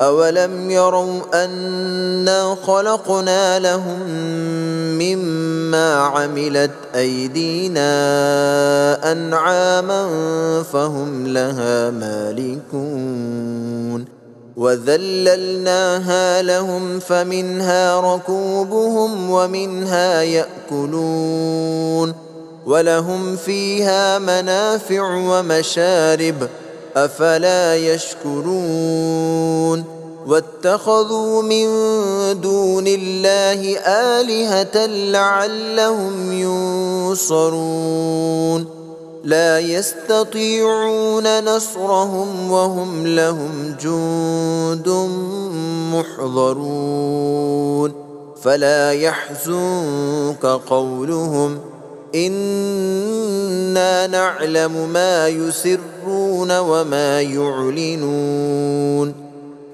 أولم يروا أنا خلقنا لهم مما عملت أيدينا أنعاما فهم لها مالكون وذللناها لهم فمنها ركوبهم ومنها يأكلون ولهم فيها منافع ومشارب أفلا يشكرون واتخذوا من دون الله آلهة لعلهم ينصرون لا يستطيعون نصرهم وهم لهم جند محضرون فلا يحزنك قولهم إنا نعلم ما يسرون وما يعلنون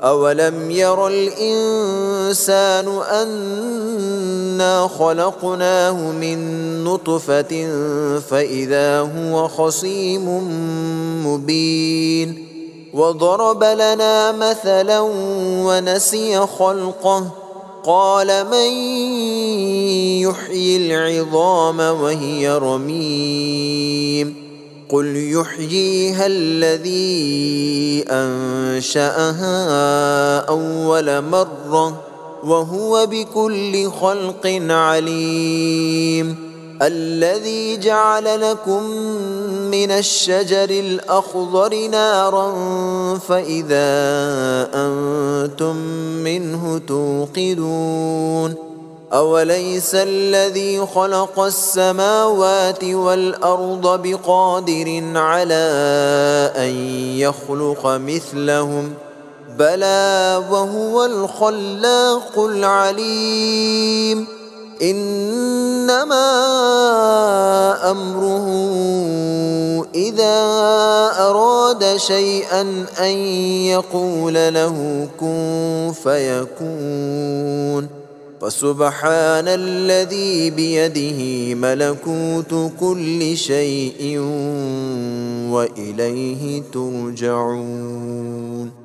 أولم ير الإنسان أنا خلقناه من نطفة فإذا هو خصيم مبين وضرب لنا مثلا ونسي خلقه قال من يحيي العظام وهي رميم قل يحييها الذي أنشأها أول مرة وهو بكل خلق عليم الذي جعل لكم من الشجر الأخضر نارا فإذا أنتم منه توقدون أوليس الذي خلق السماوات والأرض بقادر على أن يخلق مثلهم بلى وهو الخلاق العليم إنما أمره إذا أراد شيئا أن يقول له كن فيكون فسبحان الذي بيده ملكوت كل شيء وإليه ترجعون.